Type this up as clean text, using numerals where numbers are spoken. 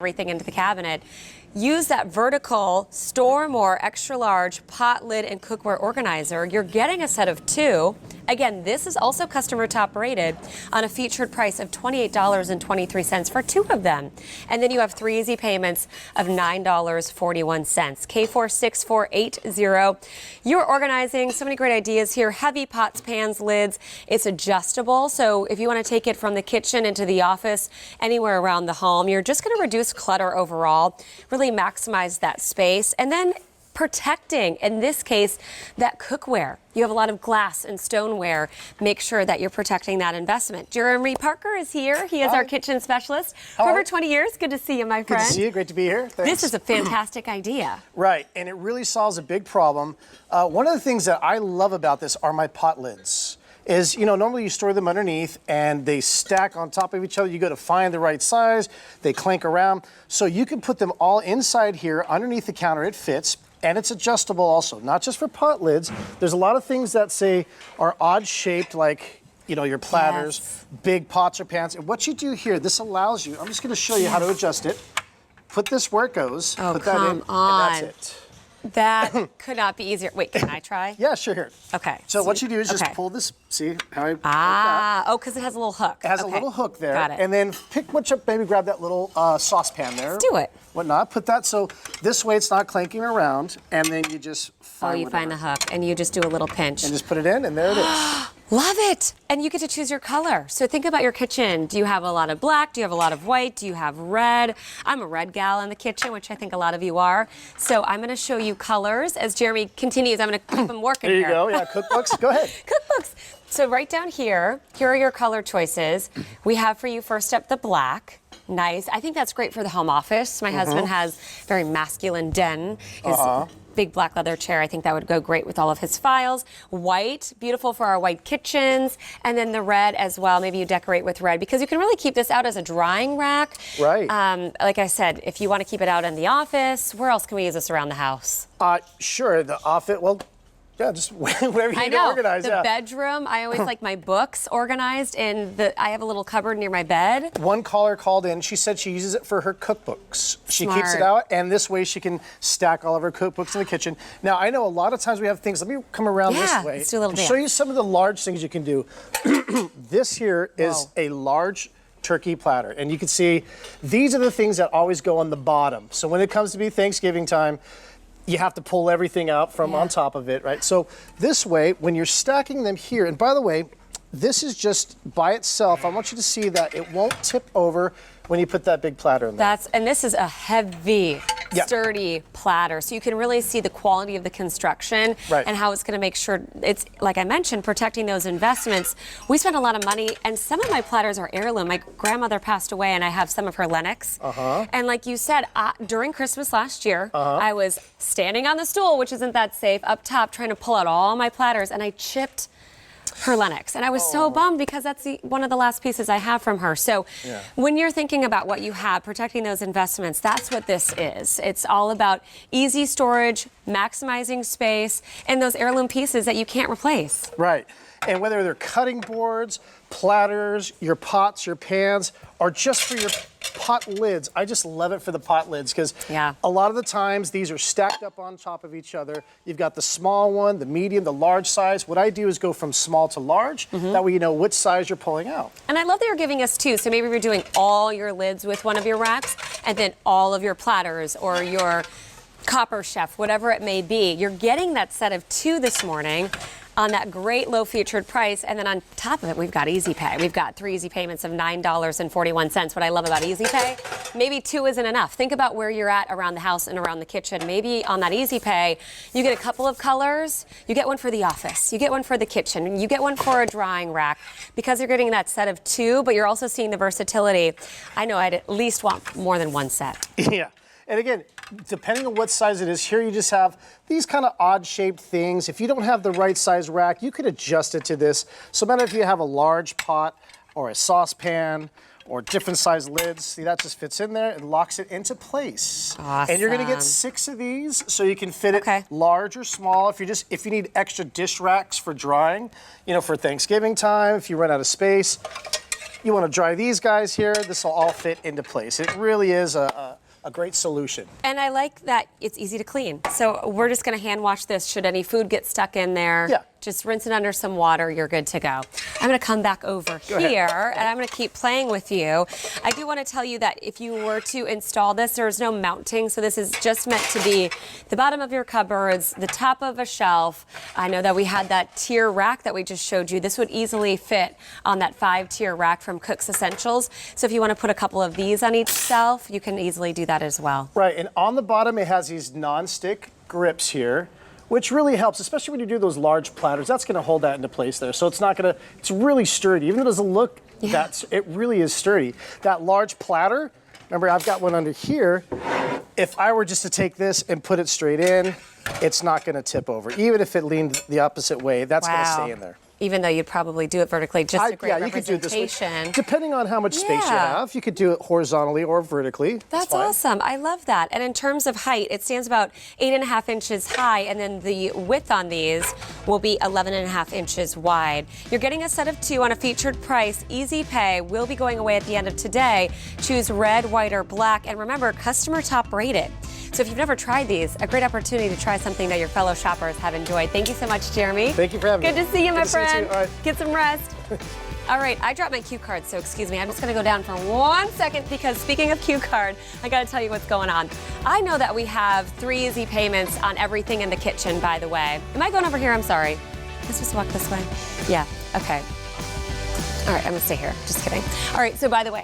everything into the cabinet. Use that vertical StoreMore extra large pot lid and cookware organizer. You're getting a set of 2. Again, this is also customer top rated on a featured price of $28.23 for 2 of them. And then you have 3 easy payments of $9.41. K46480. You're organizing so many great ideas here. Heavy pots, pans, lids. It's adjustable. So if you want to take it from the kitchen into the office, anywhere around the home, you're just going to reduce clutter overall. Really maximize that space. And then protecting, in this case, that cookware. You have a lot of glass and stoneware. Make sure that you're protecting that investment. Jeremy Parker is here. He is our kitchen specialist for over 20 years. Good to see you, my friend. Good to see you. Great to be here. Thanks. This is a fantastic idea. Right, and it really solves a big problem. One of the things that I love about this are my pot lids. Is, you know, normally you store them underneath and they stack on top of each other. You got to find the right size. They clank around. So you can put them all inside here underneath the counter. It fits. And it's adjustable also, not just for pot lids. There's a lot of things that say are odd shaped, like, you know, your platters, big pots or pans. And what you do here, this allows you, I'm just going to show you how to adjust it. Put this where it goes, put that in, and that's it. That could not be easier. Wait, can I try? Yeah, sure, here. Okay. So what you do is just pull this, see how I oh, because it has a little hook. It has a little hook there. Got it. And then pick which up, maybe grab that little saucepan there. Let's do it. Whatnot. Put that so this way it's not clanking around, and then you just find find the hook, and you just do a little pinch. And just put it in, and there it is. Love it. And you get to choose your color. So think about your kitchen. Do you have a lot of black? Do you have a lot of white? Do you have red? I'm a red gal in the kitchen, which I think a lot of you are. So I'm going to show you colors. As Jeremy continues, I'm going to keep him working here. There you go. Yeah, cookbooks. Go ahead. Cookbooks. So right down here are your color choices. We have for you first up the black. Nice. I think that's great for the home office. My husband has very masculine den. His big black leather chair. I think that would go great with all of his files. White, beautiful for our white kitchens. And then the red as well. Maybe you decorate with red because you can really keep this out as a drying rack. Right. Like I said, if you want to keep it out in the office, where else can we use this around the house? Sure. The office, well, yeah, just wherever you need to organize. The bedroom, I always like my books organized I have a little cupboard near my bed. One caller called in. She said she uses it for her cookbooks. She keeps it out, and this way she can stack all of her cookbooks in the kitchen. Now, I know a lot of times we have things. Let me come around this way. Let's do a little bit. Show you some of the large things you can do. This here is a large turkey platter, and you can see these are the things that always go on the bottom. So when it comes to be Thanksgiving time, you have to pull everything out from on top of it, right? So this way, when you're stacking them here, and by the way, this is just by itself. I want you to see that it won't tip over when you put that big platter in there. And this is a heavy, sturdy platter. So you can really see the quality of the construction and how it's going to make sure it's, like I mentioned, protecting those investments. We spend a lot of money, and some of my platters are heirloom. My grandmother passed away, and I have some of her Lennox. And like you said, during Christmas last year, I was standing on the stool, which isn't that safe, up top, trying to pull out all my platters, and I chipped her Lennox. And I was so bummed because that's one of the last pieces I have from her. So when you're thinking about what you have, protecting those investments, that's what this is. It's all about easy storage, maximizing space, and those heirloom pieces that you can't replace. Right. And whether they're cutting boards, platters, your pots, your pans, or just for your pot lids. I just love it for the pot lids because a lot of the times these are stacked up on top of each other. You've got the small one, the medium, the large size. What I do is go from small to large. That way you know which size you're pulling out. And I love that you're giving us 2. So maybe you're doing all your lids with one of your racks and then all of your platters or your Copper Chef, whatever it may be. You're getting that set of 2 this morning on that great low featured price. And then on top of it, we've got Easy Pay. We've got 3 easy payments of $9.41. What I love about Easy Pay, maybe 2 isn't enough. Think about where you're at around the house and around the kitchen. Maybe on that Easy Pay, you get a couple of colors. You get one for the office. You get one for the kitchen. You get one for a drying rack because you're getting that set of 2, but you're also seeing the versatility. I know I'd at least want more than 1 set. Yeah. And again, depending on what size it is, here you just have these kind of odd-shaped things. If you don't have the right size rack, you could adjust it to this. So no matter if you have a large pot or a saucepan or different size lids, see that just fits in there and locks it into place. Awesome. And you're gonna get 6 of these, so you can fit it large or small. If you need extra dish racks for drying, you know, for Thanksgiving time, if you run out of space, You want to dry these guys here, this will all fit into place. It really is a great solution. And I like that it's easy to clean. So we're just going to hand wash this should any food get stuck in there. Yeah. Just rinse it under some water, you're good to go. I'm going to come back over here and I'm going to keep playing with you. I do want to tell you that if you were to install this, there's no mounting. So this is just meant to be the bottom of your cupboards, the top of a shelf. I know that we had that tier rack that we just showed you. This would easily fit on that 5-tier rack from Cook's Essentials. So if you want to put a couple of these on each shelf, you can easily do that as well. Right, and on the bottom it has these non-stick grips here, which really helps, especially when you do those large platters. That's going to hold that into place there. So it's not going to, it's really sturdy. Even though it doesn't look, it really is sturdy. That large platter, remember I've got one under here. If I were just to take this and put it straight in, it's not going to tip over. Even if it leaned the opposite way, that's going to stay in there. Even though you'd probably do it vertically, just a great representation. You could do it this way. Depending on how much space you have, you could do it horizontally or vertically. That's awesome. I love that. And in terms of height, it stands about 8.5 inches high, and then the width on these will be 11.5 inches wide. You're getting a set of 2 on a featured price. Easy pay will be going away at the end of today. Choose red, white, or black, and remember, customer top rated. So if you've never tried these, a great opportunity to try something that your fellow shoppers have enjoyed. Thank you so much, Jeremy. Thank you for having me. Good to see you, my friend. All right. Get some rest. All right, I dropped my cue card, so excuse me. I'm just going to go down for 1 second because speaking of cue card, I got to tell you what's going on. I know that we have 3 easy payments on everything in the kitchen, by the way. Am I going over here? I'm sorry. Am I supposed to walk this way? Yeah, okay. All right, I'm going to stay here. Just kidding. All right, so by the way,